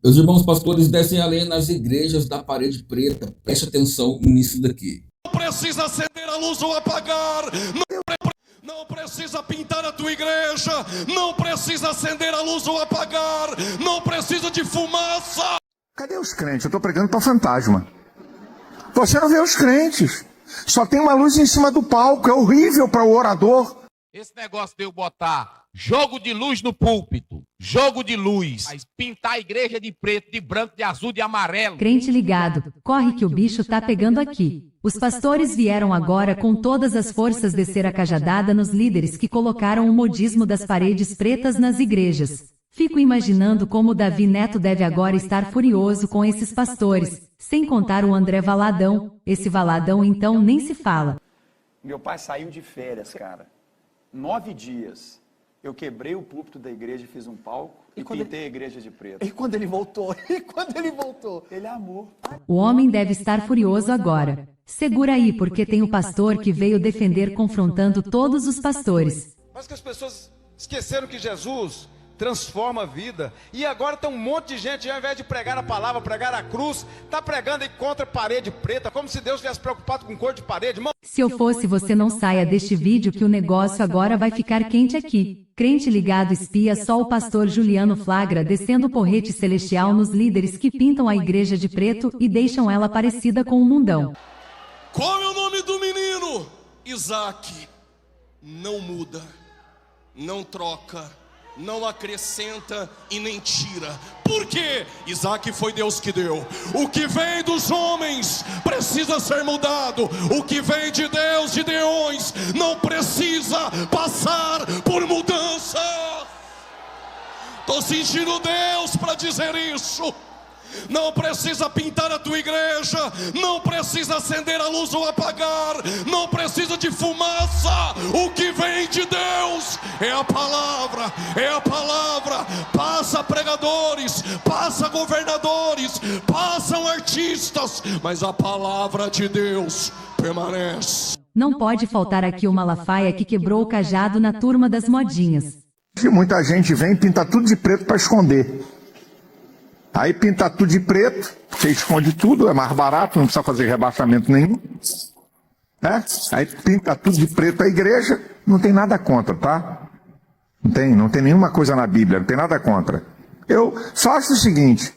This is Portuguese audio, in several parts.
Meus irmãos pastores descem a lenha nas igrejas da parede preta. Preste atenção nisso daqui. Não precisa acender a luz ou apagar. Não precisa pintar a tua igreja. Não precisa acender a luz ou apagar. Não precisa de fumaça. Cadê os crentes? Eu estou pregando para fantasma. Você não vê os crentes. Só tem uma luz em cima do palco. É horrível para o orador. Esse negócio de eu botar jogo de luz no púlpito, jogo de luz, pintar a igreja de preto, de branco, de azul, de amarelo. Crente ligado, corre que o bicho tá pegando aqui. Os pastores vieram agora com todas as forças descer a cajadada nos líderes que colocaram o modismo das paredes pretas nas igrejas. Fico imaginando como Davi Neto deve agora estar furioso com esses pastores, sem contar o André Valadão. Esse Valadão então nem se fala. Meu pai saiu de férias, cara. 9 dias. Eu quebrei o púlpito da igreja, fiz um palco e pintei a igreja de preto. E quando ele voltou? Ele amou. O homem deve estar furioso agora. Segura aí, porque tem o pastor que veio defender confrontando todos os pastores. Mas que as pessoas esqueceram que Jesus transforma a vida. E agora tem um monte de gente, ao invés de pregar a palavra, pregar a cruz, está pregando aí contra a parede preta, como se Deus estivesse preocupado com cor de parede. Irmão, Se eu fosse você, não saia deste vídeo que o negócio agora vai ficar quente aqui. Crente ligado espia só o pastor Juliano flagra descendo o porrete celestial nos líderes que pintam a igreja de preto e deixam ela parecida com um mundão. Qual é o nome do menino? Isaac. Não muda, não troca, não acrescenta e nem tira. Por quê? Isaac foi Deus que deu. O que vem dos homens precisa ser mudado. O que vem de Deus, de Deus, não precisa passar por mudança. Estou sentindo Deus para dizer isso. Não precisa pintar a tua igreja, não precisa acender a luz ou apagar, não precisa de fumaça. O que vem de Deus é a palavra, é a palavra. Passa pregadores, passa governadores, passam artistas, mas a palavra de Deus permanece. Não pode faltar aqui o Malafaia que quebrou o cajado na turma das modinhas. Que muita gente vem e pinta tudo de preto para esconder. Aí pinta tudo de preto, você esconde tudo, é mais barato, não precisa fazer rebaixamento nenhum. Né? Aí pinta tudo de preto a igreja, não tem nada contra, tá? Não tem nenhuma coisa na Bíblia, não tem nada contra. Eu só acho o seguinte,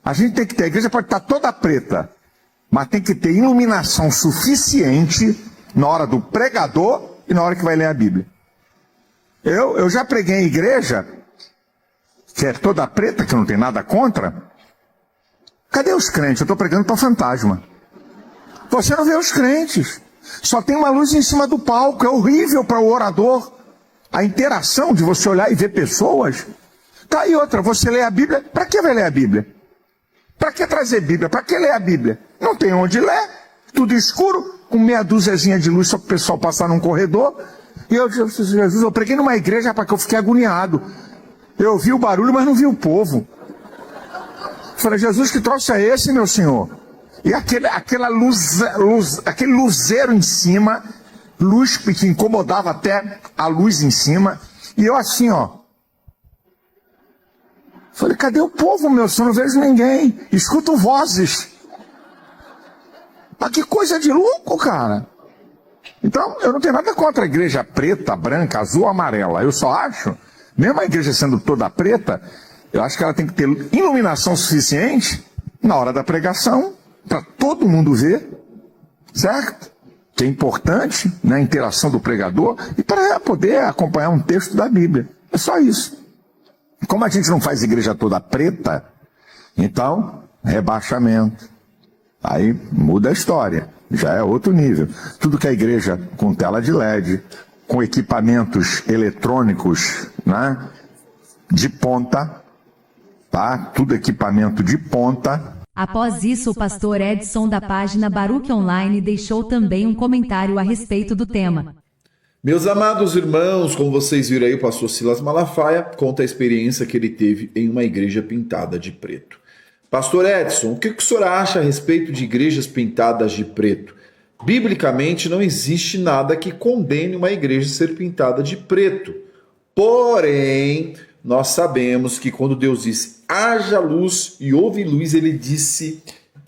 a gente tem que ter, a igreja pode estar toda preta, mas tem que ter iluminação suficiente na hora do pregador e na hora que vai ler a Bíblia. Eu já preguei em igreja que é toda preta, que não tem nada contra. Cadê os crentes? Eu estou pregando para fantasma. Você não vê os crentes. Só tem uma luz em cima do palco. É horrível para o orador. A interação de você olhar e ver pessoas. Tá aí outra, você lê a Bíblia. Para que vai ler a Bíblia? Para que trazer Bíblia? Para que ler a Bíblia? Não tem onde ler. Tudo escuro, com meia dúziazinha de luz só para o pessoal passar num corredor. E Jesus, eu preguei numa igreja para que eu fiquei agoniado. Eu ouvi o barulho, mas não vi o povo. Falei, Jesus, que troço é esse, meu senhor? E aquela luz, aquele luzeiro em cima, luz que incomodava até a luz em cima. E eu assim, ó. Falei, cadê o povo, meu senhor? Não vejo ninguém. Escuto vozes. Mas que coisa de louco, cara. Então, eu não tenho nada contra a igreja preta, branca, azul, amarela. Eu só acho... Mesmo a igreja sendo toda preta, eu acho que ela tem que ter iluminação suficiente na hora da pregação, para todo mundo ver, certo? Que é importante na interação do pregador e para poder acompanhar um texto da Bíblia. É só isso. Como a gente não faz igreja toda preta, então, rebaixamento. Aí muda a história, já é outro nível. Tudo que a igreja com tela de LED, com equipamentos eletrônicos, né, de ponta, tá? Tudo equipamento de ponta. Após isso, o pastor Edson da página Baruch Online deixou também um comentário a respeito do tema. Meus amados irmãos, como vocês viram aí, o pastor Silas Malafaia conta a experiência que ele teve em uma igreja pintada de preto. Pastor Edson, o que o senhor acha a respeito de igrejas pintadas de preto? Biblicamente, não existe nada que condene uma igreja ser pintada de preto. Porém, nós sabemos que quando Deus diz haja luz e houve luz, ele disse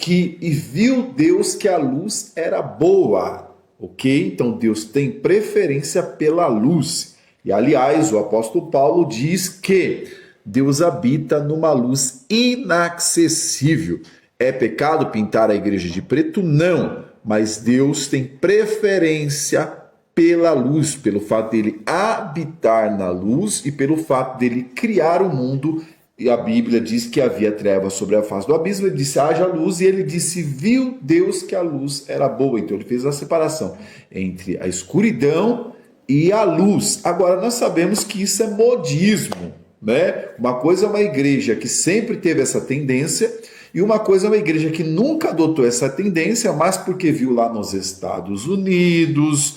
e viu Deus que a luz era boa, ok? Então Deus tem preferência pela luz. E aliás, o apóstolo Paulo diz que Deus habita numa luz inacessível. É pecado pintar a igreja de preto? Não, mas Deus tem preferência pela luz, pelo fato dele habitar na luz e pelo fato dele criar o mundo. E a Bíblia diz que havia trevas sobre a face do abismo, ele disse, haja luz, e ele disse, viu Deus que a luz era boa. Então ele fez a separação entre a escuridão e a luz. Agora nós sabemos que isso é modismo, né? Uma coisa é uma igreja que sempre teve essa tendência, e uma coisa é uma igreja que nunca adotou essa tendência, mas porque viu lá nos Estados Unidos,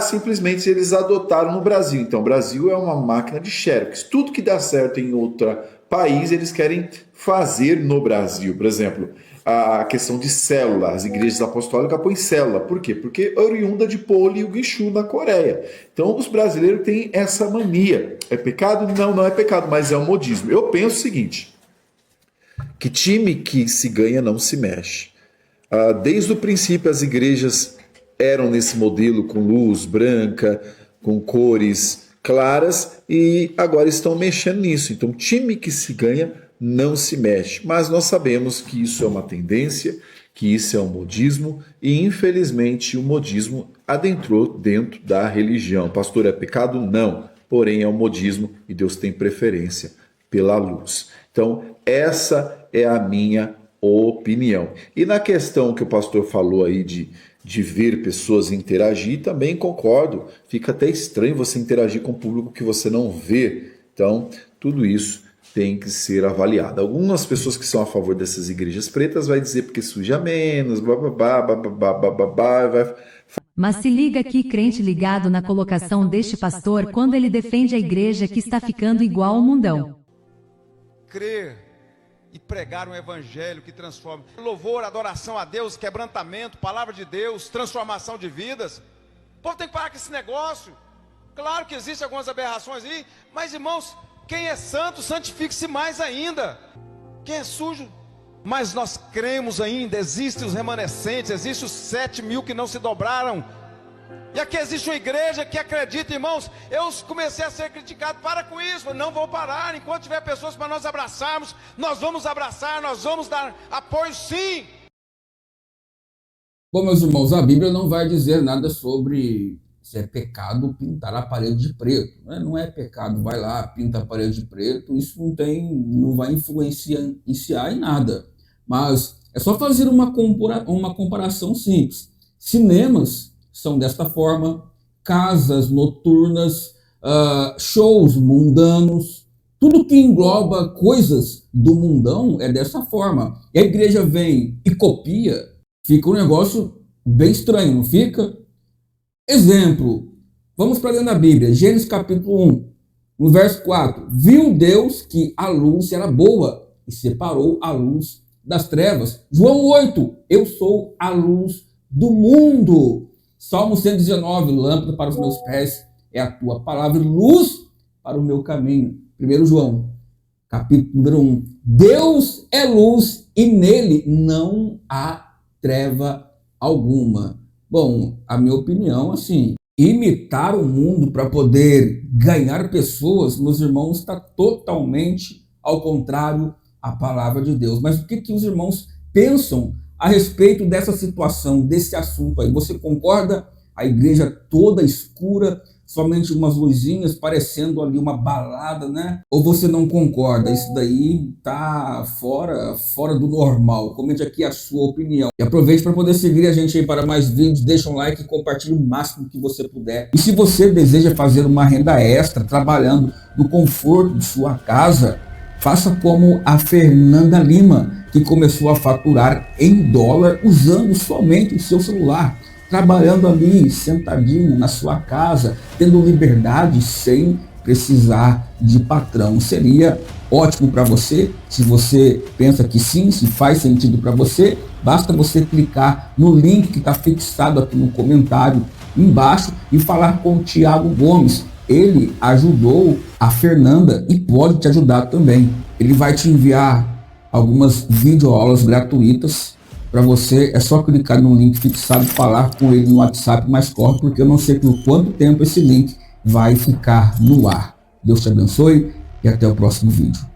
simplesmente eles adotaram no Brasil. Então o Brasil é uma máquina de xerox. Tudo que dá certo em outro país, eles querem fazer no Brasil. Por exemplo, a questão de célula. As igrejas apostólicas põem célula. Por quê? Porque é oriunda de Poli e o Guichu na Coreia. Então os brasileiros têm essa mania. É pecado? Não, não é pecado, mas é um modismo. Eu penso o seguinte, que time que se ganha não se mexe. Desde o princípio as igrejas eram nesse modelo com luz branca, com cores claras, e agora estão mexendo nisso. Então, time que se ganha não se mexe. Mas nós sabemos que isso é uma tendência, que isso é um modismo, e infelizmente o modismo adentrou dentro da religião. Pastor, é pecado? Não. Porém, é um modismo e Deus tem preferência pela luz. Então, essa é a minha opinião. E na questão que o pastor falou aí de ver pessoas interagir, também concordo. Fica até estranho você interagir com um público que você não vê. Então, tudo isso tem que ser avaliado. Algumas pessoas que são a favor dessas igrejas pretas vai dizer porque suja menos, Mas se liga aqui, crente ligado na colocação deste pastor quando ele defende a igreja que está ficando igual ao mundão. Crer e pregar um evangelho que transforma. Louvor, adoração a Deus, quebrantamento, palavra de Deus, transformação de vidas. O povo tem que parar com esse negócio. Claro que existem algumas aberrações aí, mas irmãos, quem é santo, santifique-se mais ainda. Quem é sujo, mas nós cremos ainda, existem os remanescentes, existem os 7.000 que não se dobraram. E aqui existe uma igreja que acredita, irmãos. Eu comecei a ser criticado, para com isso, não vou parar. Enquanto tiver pessoas para nós abraçarmos, nós vamos abraçar, nós vamos dar apoio sim. Bom, meus irmãos, a Bíblia não vai dizer nada sobre se é pecado pintar a parede de preto, né? Não é pecado, vai lá, pinta a parede de preto, isso não vai influenciar em nada. Mas é só fazer uma comparação simples. Cinemas são desta forma, casas noturnas, shows mundanos, tudo que engloba coisas do mundão é dessa forma. E a igreja vem e copia, fica um negócio bem estranho, não fica? Exemplo, vamos para dentro da Bíblia, Gênesis capítulo 1, no verso 4. Viu Deus que a luz era boa e separou a luz das trevas. João 8, eu sou a luz do mundo. Salmo 119, lâmpada para os meus pés é a tua palavra, luz para o meu caminho. 1 João, capítulo número 1. Deus é luz e nele não há treva alguma. Bom, a minha opinião, assim, imitar o mundo para poder ganhar pessoas, meus irmãos, está totalmente ao contrário à palavra de Deus. Mas o que os irmãos pensam a respeito dessa situação, desse assunto aí? Você concorda? A igreja toda escura, somente umas luzinhas, parecendo ali uma balada, né? Ou você não concorda? Isso daí tá fora do normal. Comente aqui a sua opinião. E aproveite para poder seguir a gente aí para mais vídeos. Deixa um like e compartilhe o máximo que você puder. E se você deseja fazer uma renda extra, trabalhando no conforto de sua casa, faça como a Fernanda Lima, que começou a faturar em dólar usando somente o seu celular, trabalhando ali sentadinho na sua casa, tendo liberdade sem precisar de patrão. Seria ótimo para você. Se você pensa que sim, se faz sentido para você, basta você clicar no link que está fixado aqui no comentário embaixo e falar com o Thiago Gomes, ele ajudou a Fernanda e pode te ajudar também. Ele vai te enviar algumas videoaulas gratuitas para você. É só clicar no link fixado, falar com ele no WhatsApp, mas corre, porque eu não sei por quanto tempo esse link vai ficar no ar. Deus te abençoe e até o próximo vídeo.